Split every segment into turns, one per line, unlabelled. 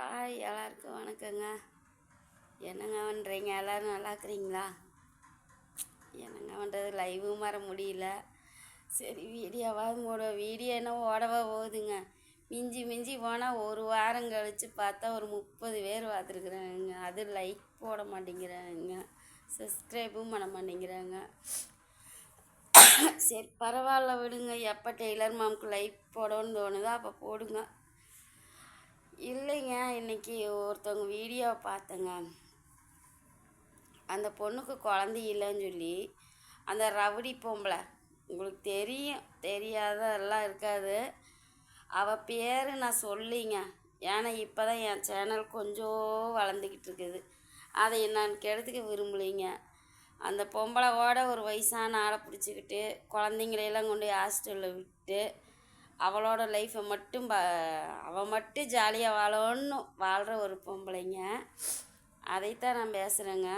Hi, எல்லாருக்கும் வணக்கங்க. என்னங்க பண்ணுறீங்க? எல்லோரும் நல்லா இருக்கிறீங்களா? என்னங்க பண்ணுறது, லைவும் வர முடியல. சரி, வீடியோவாக வீடியோ என்ன ஓடவா போகுதுங்க. மிஞ்சி மிஞ்சி போனால் ஒரு வாரம் கழித்து பார்த்தா ஒரு 30 பேர் பார்த்துருக்குறாங்க. அது லைக் போட மாட்டேங்கிறாங்க, சப்ஸ்கிரைபும் பண்ண மாட்டேங்கிறாங்க. சரி, பரவாயில்ல விடுங்க. எப்போ டெய்லர் மாமுக்கு லைக் போடணும்னு தோணுதோ அப்போ போடுங்க. இல்லைங்க, இன்றைக்கி ஒருத்தவங்க வீடியோவை பார்த்தேங்க. அந்த பொண்ணுக்கு குழந்தை இல்லைன்னு சொல்லி அந்த ரவுடி பொம்பளை, உங்களுக்கு தெரியும், தெரியாதெல்லாம் இருக்காது. அவள் பேர் நான் சொல்லிங்க, ஏன்னா இப்போ தான் என் சேனல் கொஞ்சம் வளர்ந்துக்கிட்டு இருக்குது. அதை நான் கெடுத்துக்க விரும்பலைங்க. அந்த பொம்பளைவோட ஒரு வயசான ஆளை பிடிச்சிக்கிட்டு குழந்தைங்களையெல்லாம் கொண்டு ஹாஸ்டலில் விட்டு அவளோட லைஃப்பை மட்டும் அவள் மட்டும் ஜாலியாக வாழணும்னு வாழ்கிற ஒரு பொம்பளைங்க. அதைத்தான் நான் பேசுகிறேங்க.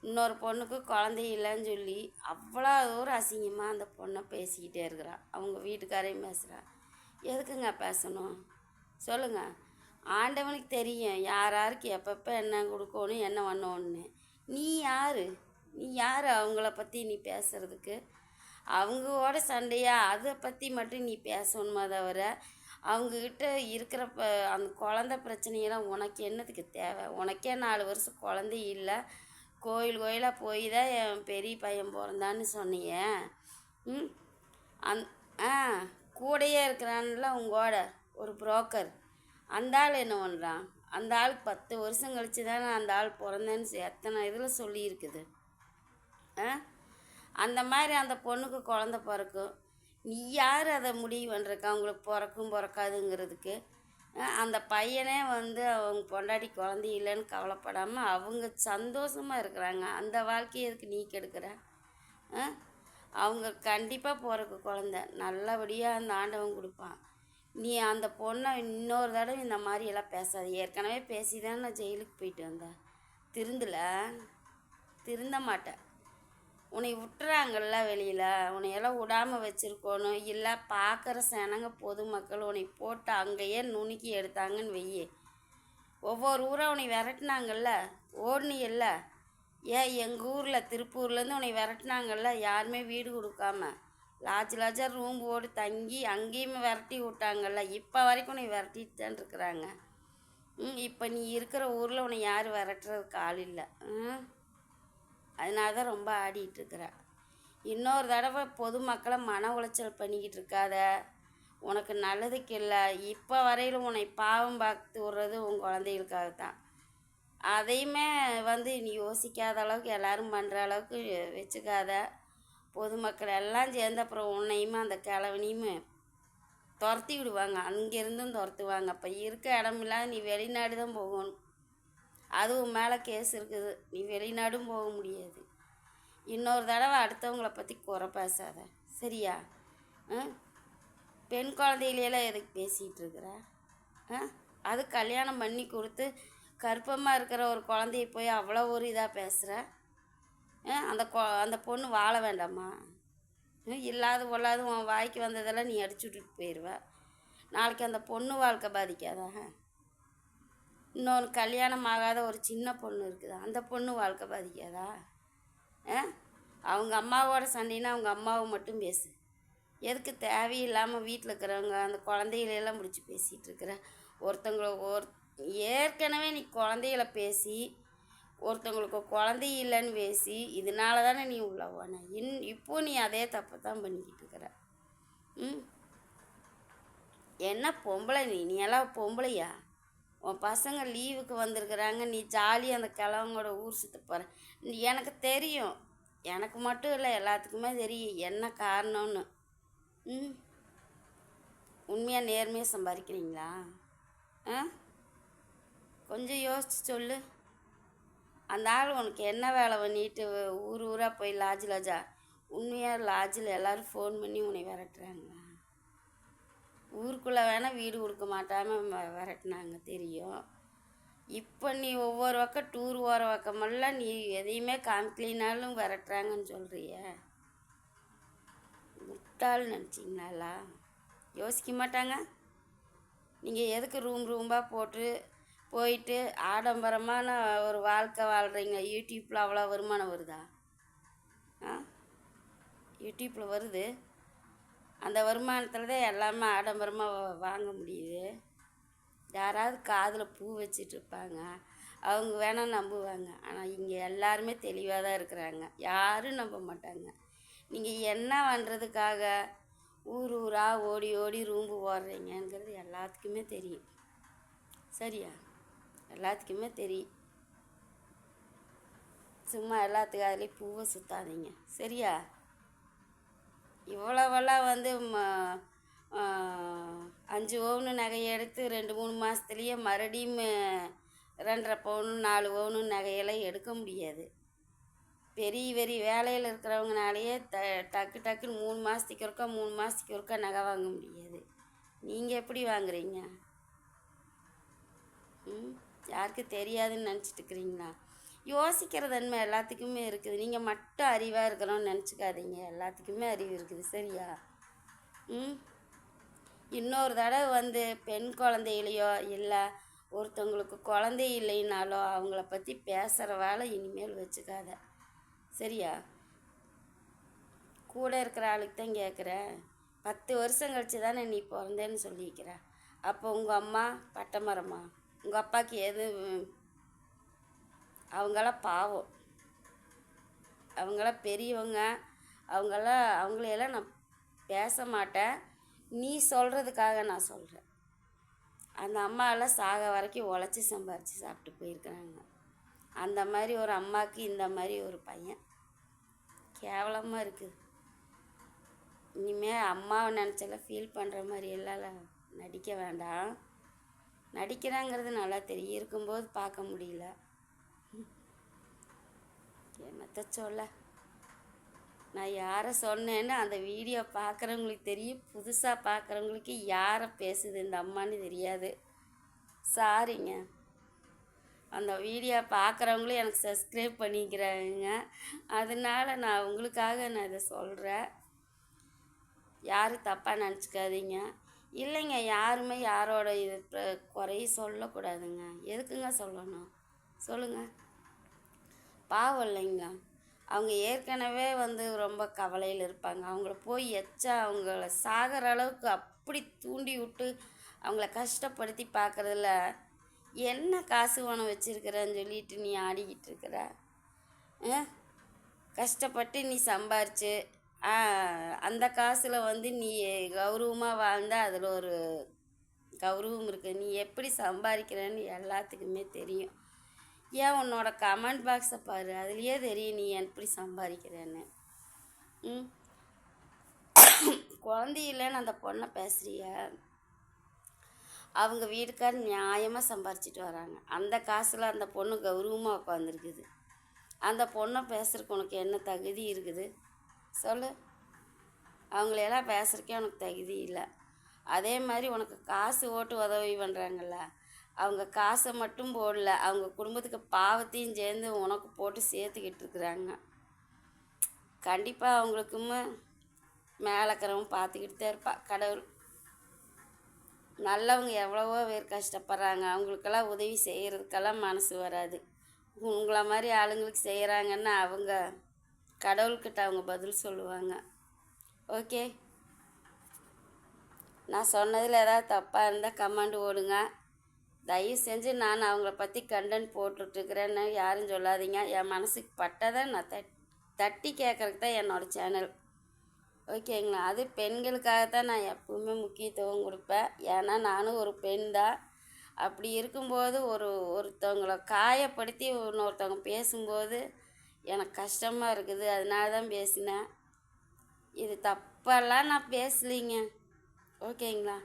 இன்னொரு பொண்ணுக்கு குழந்தை இல்லைன்னு சொல்லி அவ்வளோ தூரம் அசிங்கமாக அந்த பொண்ணை பேசிக்கிட்டே இருக்கிறான். அவங்க வீட்டுக்காரையும் பேசுகிறா. எதுக்குங்க பேசணும் சொல்லுங்கள்? ஆண்டவனுக்கு தெரியும் யார் யாருக்கு எப்பப்போ என்ன கொடுக்கணும், என்ன பண்ணணுன்னு. நீ யார் அவங்கள பற்றி நீ பேசுகிறதுக்கு? அவங்களோட சண்டையா அதை பற்றி மட்டும் நீ பேசணுமா தவிர அவங்கக்கிட்ட இருக்கிற அந்த குழந்த பிரச்சனையெல்லாம் உனக்கு என்னத்துக்கு தேவை? உனக்கே 4 வருஷம் குழந்தை இல்லை, கோயிலாக போய் தான் என் பெரிய பையன் பிறந்தான்னு சொன்னீங்க. கூடையே இருக்கிறான்ல உங்களோட ஒரு புரோக்கர், அந்த ஆள் என்ன பண்ணுறான்? அந்த ஆளுக்கு 10 வருஷம் கழிச்சு தானே அந்த ஆள் பிறந்தேன்னு எத்தனை இதில் சொல்லியிருக்குது. அந்த மாதிரி அந்த பொண்ணுக்கு குழந்த பிறக்கும். நீ யார் அதை முடிவு பண்ணுறக்கா அவங்களுக்கு பிறக்கும் பிறக்காதுங்கிறதுக்கு? அந்த பையனே அவங்க பொண்டாட்டி குழந்தை இல்லைன்னு கவலைப்படாமல் அவங்க சந்தோஷமாக இருக்கிறாங்க. அந்த வாழ்க்கையை எதுக்கு நீ கெடுக்கிற? அவங்க கண்டிப்பாக பிறக்கும் குழந்த, நல்லபடியாக அந்த ஆண்டவன் கொடுப்பான். நீ அந்த பொண்ணை இன்னொரு தடவை இந்த மாதிரியெல்லாம் பேசாது. ஏற்கனவே பேசி தான் நான் ஜெயிலுக்கு போயிட்டு வந்தேன். திருந்த மாட்டேன். உன்னை விட்டுறாங்கல்ல வெளியில், உன்னையெல்லாம் விடாமல் வச்சுருக்கணும். இல்லை பார்க்குற சனங்க பொதுமக்கள் உன்னை போட்டு அங்கேயே நுணுக்கி எடுத்தாங்கன்னு வெய்யே. ஒவ்வொரு ஊரை உன்னை விரட்டினாங்கல்ல, ஓடுனியல்ல. ஏன் எங்கள் ஊரில் திருப்பூர்லேருந்து உன்னை விரட்டினாங்கல்ல, யாருமே வீடு கொடுக்காம லாட்ஜாக ரூம் போட்டு தங்கி அங்கேயுமே விரட்டி விட்டாங்கல்ல. இப்போ வரைக்கும் உன்னை விரட்டிட்டு தான் இருக்கிறாங்க. இப்போ நீ இருக்கிற ஊரில் உன்னை யார் விரட்டுறதுக்கு ஆள் இல்லை. அதனால தான் ரொம்ப ஆடிட்டுருக்குற. இன்னொரு தடவை பொதுமக்களை மன உளைச்சல் பண்ணிக்கிட்டு இருக்காத, உனக்கு நல்லதுக்கு இல்லை. இப்போ வரையிலும் உன்னை பாவம் பார்த்து விடுறது உன் குழந்தைகளுக்காகத்தான். அதையுமே நீ யோசிக்காத அளவுக்கு எல்லோரும் பண்ணுற அளவுக்கு வச்சுக்காத. பொதுமக்கள் எல்லாம் சேர்ந்து அப்புறம் உன்னையுமே அந்த கிழவனையுமே துரத்தி விடுவாங்க, அங்கேருந்தும் துரத்துவாங்க. அப்போ இருக்க இடமில்லாத நீ வெளிநாடு தான் போகணும். அதுவும் மேலே கேஸ் இருக்குது, நீ வெளிநாடும் போக முடியாது. இன்னொரு தடவை அடுத்தவங்கள பற்றி குறை பேசாத, சரியா? பெண் குழந்தையிலையெல்லாம் எதுக்கு பேசிகிட்டு இருக்கிற? அது கல்யாணம் பண்ணி கொடுத்து கர்ப்பமாக இருக்கிற ஒரு குழந்தைய போய் அவ்வளோ ஒரு இதாக பேசுகிற. அந்த பொண்ணு வாழ வேண்டாமா? இல்லாத பொல்லாது உன் வாய்க்கு வந்ததெல்லாம் நீ அடிச்சு விட்டுட்டு போயிடுவ. நாளைக்கு அந்த பொண்ணு வாழ்க்கை பாதிக்காதா? இன்னொன்று கல்யாணம் ஆகாத ஒரு சின்ன பொண்ணு இருக்குது, அந்த பொண்ணு வாழ்க்கை பாதிக்காதா? அவங்க அம்மாவோட சண்டைன்னா அவங்க அம்மாவை மட்டும் பேசு. எதுக்கு தேவையில்லாமல் வீட்டில் இருக்கிறவங்க அந்த குழந்தைகளெல்லாம் முடிச்சு பேசிகிட்டு இருக்கிற? ஏற்கனவே நீ குழந்தைகளை பேசி ஒருத்தவங்களுக்கு குழந்தை இல்லைன்னு பேசி இதனால தானே நீ உள்ள போன. இப்போ நீ அதே தப்பை தான் பண்ணிக்கிட்டு இருக்கிற. என்ன பொம்பளை நீ எல்லாம் பொம்பளையா? உன் பசங்க லீவுக்கு வந்திருக்கிறாங்க, நீ ஜாலியாக அந்த கிழவங்களோட ஊர் சுற்ற போகிற. எனக்கு தெரியும், எனக்கு மட்டும் இல்லை எல்லாத்துக்குமே தெரியும் என்ன காரணம்னு. உண்மையாக நேர்மையாக சம்பாதிக்கிறீங்களா? கொஞ்சம் யோசிச்சு சொல்லு. அந்த ஆள் உனக்கு என்ன வேலை பண்ணிட்டு ஊராக போய் லாட்ஜா உண்மையாக லாட்ஜில் எல்லோரும் ஃபோன் பண்ணி உன்னை விரட்டுறாங்களா? ஊருக்குள்ளே வேணால் வீடு கொடுக்க மாட்டாமல் விரட்டினாங்க தெரியும். இப்போ நீ ஒவ்வொரு பக்கம் டூர் போகிற பக்கமெல்லாம் நீ எதையுமே காமிக்கலினாலும் விரட்டுறாங்கன்னு சொல்கிறிய. முட்டாள் நினச்சிங்களாலா? யோசிக்க மாட்டாங்க. நீங்கள் எதுக்கு ரூம்பாக போட்டு போயிட்டு ஆடம்பரமான ஒரு வாழ்க்கை வாழ்கிறீங்க. யூடியூப்பில் அவ்வளோ வருமானம் வருதா? ஆ, யூடியூப்பில் வருது. அந்த வருமானத்தில் தான் எல்லாமே ஆடம்பரமாக வாங்க முடியுது. யாராவது காதில் பூ வச்சிட்டு இருப்பாங்க, அவங்க வேணால் நம்புவாங்க. ஆனால் இங்கே எல்லாருமே தெளிவாக தான் இருக்கிறாங்க, யாரும் நம்ப மாட்டாங்க. நீங்கள் என்ன பண்ணுறதுக்காக ஊர் ஊராக ஓடி ஓடி ரூம்பு ஓடுறீங்கங்கிறது எல்லாத்துக்குமே தெரியும். சரியா? எல்லாத்துக்குமே தெரியும். சும்மா எல்லாத்துக்கும் அதுலேயும் பூவை சுற்றாதீங்க. சரியா? இவ்வளவெல்லாம் வந்து 5 பவுனு நகையை எடுத்து 2-3 மாதத்துலேயே மறுபடியும் 2.5 பவுனு 4 பவுனு நகையெல்லாம் எடுக்க முடியாது. பெரிய பெரிய வேலையில் இருக்கிறவங்கனாலேயே டக்கு டக்குன்னு 3 மாதத்துக்கு ஒருக்கா 3 மாதத்துக்கு ஒருக்கா நகை வாங்க முடியாது. நீங்கள் எப்படி வாங்குறீங்க? யாருக்கு தெரியாதுன்னு நினச்சிட்டு இருக்கிறீங்களா? யோசிக்கிற தன்மை எல்லாத்துக்குமே இருக்குது. நீங்கள் மட்டும் அறிவாக இருக்கிறோன்னு நினச்சிக்காதீங்க, எல்லாத்துக்குமே அறிவு இருக்குது. சரியா? இன்னொரு தடவை வந்து பெண் குழந்தைகளையோ இல்லை ஒருத்தவங்களுக்கு குழந்தை இல்லைனாலோ அவங்கள பற்றி பேசுகிற வேலை இனிமேல் வச்சுக்காத. சரியா? கூட இருக்கிற ஆளுக்கு தான் கேட்குறேன். 10 வருஷம் கழிச்சு தானே நீ பிறந்தேன்னு சொல்லியிருக்கிற. அப்போ உங்கள் அம்மா பட்டமரமா? உங்கள் அப்பாவுக்கு எது? அவங்களாம் பாவம், அவங்களாம் பெரியவங்க. அவங்களையெல்லாம் நான் பேச மாட்டேன். நீ சொல்கிறதுக்காக நான் சொல்கிறேன். அந்த அம்மாவெல்லாம் சாக வரைக்கும் உழைச்சி சம்பாரித்து சாப்பிட்டு போயிருக்கிறாங்க. அந்த மாதிரி ஒரு அம்மாவுக்கு இந்த மாதிரி ஒரு பையன் கேவலமாக இருக்குது. இனிமேல் அம்மாவை நினச்செல்லாம் ஃபீல் பண்ணுற மாதிரி எல்லாம் நடிக்க வேண்டாம். நடிக்கிறாங்கிறது நல்லா தெரியும், இருக்கும்போது பார்க்க முடியல. என்னத்த சொல்ல? நான் யாரை சொன்னேன்னு அந்த வீடியோ பார்க்குறவங்களுக்கு தெரியும், புதுசாக பார்க்குறவங்களுக்கு யாரை பேசுது இந்த அம்மான்னு தெரியாது. சாரிங்க. அந்த வீடியோ பார்க்குறவங்களும் எனக்கு சப்ஸ்கிரைப் பண்ணிக்கிறாங்க, அதனால நான் உங்களுக்காக நான் இதை சொல்கிறேன். யாரும் தப்பாக நினச்சிக்காதீங்க. இல்லைங்க, யாருமே யாரோட இது குறையும் சொல்லக்கூடாதுங்க. எதுக்குங்க சொல்லணும்? சொல்லுங்கள். பாவம் இல்லைங்க, அவங்க ஏற்கனவே வந்து ரொம்ப கவலையில் இருப்பாங்க. அவங்கள போய் அவங்கள சாகிற அளவுக்கு அப்படி தூண்டி விட்டு அவங்கள கஷ்டப்படுத்தி பார்க்குறதுல என்ன காசு பணம் வச்சுருக்கிறன்னு சொல்லிட்டு நீ ஆடிக்கிட்டு இருக்கிற. கஷ்டப்பட்டு நீ சம்பாரிச்சு அந்த காசில் வந்து நீ கௌரவமாக வாழ்ந்தால் அதில் ஒரு கௌரவம் இருக்குது. நீ எப்படி சம்பாதிக்கிறேன்னு எல்லாத்துக்குமே தெரியும். ஏன் உன்னோட கமெண்ட் பாக்ஸை பாரு, அதுலேயே தெரியும் நீ எப்படி சம்பாதிக்கிறேன்னு. குழந்தை இல்லைன்னு அந்த பொண்ணை பேசுறிய, அவங்க வீட்டுக்கார் நியாயமாக சம்பாரிச்சிட்டு வராங்க. அந்த காசில் அந்த பொண்ணு கௌரவமாக உட்காந்துருக்குது. அந்த பொண்ணை பேசுறதுக்கு உனக்கு என்ன தகுதி இருக்குது சொல்லு? அவங்களையெல்லாம் பேசுறதுக்கே உனக்கு தகுதி இல்லை. அதே மாதிரி உனக்கு காசு ஓட்டு உதவி பண்ணுறாங்கல்ல, அவங்க காசை மட்டும் போடல, அவங்க குடும்பத்துக்கு பாவத்தையும் சேர்ந்து உனக்கு போட்டு சேர்த்துக்கிட்டு இருக்கிறாங்க. கண்டிப்பாக அவங்களுக்குமே மேலக்கிறவங்க பார்த்துக்கிட்டு தான் இருப்பா. கடவுள் நல்லவங்க எவ்வளவோ பேர் கஷ்டப்படுறாங்க, அவங்களுக்கெல்லாம் உதவி செய்கிறதுக்கெல்லாம் மனசு வராது. உங்களை மாதிரி ஆளுங்களுக்கு செய்கிறாங்கன்னா அவங்க கடவுள்கிட்ட அவங்க பதில் சொல்லுவாங்க. ஓகே, நான் சொன்னதில் ஏதாவது தப்பாக இருந்தால் கமெண்ட் ஓடுங்க. தயவு செஞ்சு நான் அவங்கள பற்றி கண்டென்ட் போட்டுட்ருக்கிறேன்னு யாரும் சொல்லாதீங்க. என் மனசுக்கு பட்டதை நான் தட்டி கேட்குறதுக்கு தான் என்னோடய சேனல். ஓகேங்களா? அது பெண்களுக்காகத்தான் நான் எப்பவுமே முக்கியத்துவம் கொடுப்பேன். ஏன்னா நானும் ஒரு பெண் தான். அப்படி இருக்கும்போது ஒருத்தவங்களை காயப்படுத்தி இன்னொருத்தவங்க பேசும்போது எனக்கு கஷ்டமாக இருக்குது. அதனால தான் பேசினேன். இது தப்பெல்லாம் நான் பேசலிங்க. ஓகேங்களா?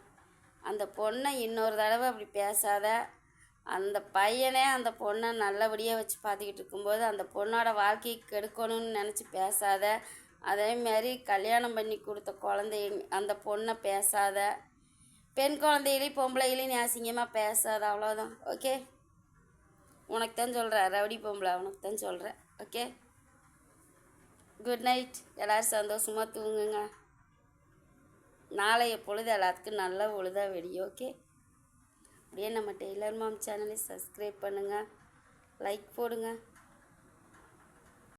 அந்த பொண்ணை இன்னொரு தடவை அப்படி பேசாத. அந்த பையனே அந்த பொண்ணை நல்லபடியாக வச்சு பார்த்துக்கிட்டு இருக்கும்போது அந்த பொண்ணோட வாழ்க்கையை கெடுக்கணும்னு நினச்சி பேசாத. அதேமாரி கல்யாணம் பண்ணி கொடுத்த குழந்தை அந்த பொண்ணை பேசாத. பெண் குழந்தைகளையும் பொம்பளைகளையும் நீ அசிங்கமாக பேசாத. அவ்வளோதான். ஓகே, உனக்கு தான் சொல்கிறேன், ரவுடி பொம்பளை உனக்கு தான் சொல்கிறேன். Okay, good night. எல்லோரும் சந்தோஷமாக தூங்குங்க. நாளைய பொழுது எல்லாத்துக்கும் நல்ல பொழுதாக வெடியும். ஓகே. அப்படியே நம்ம டெய்லர் மாம் சேனலை சப்ஸ்கிரைப் பண்ணுங்கள், லைக் போடுங்க.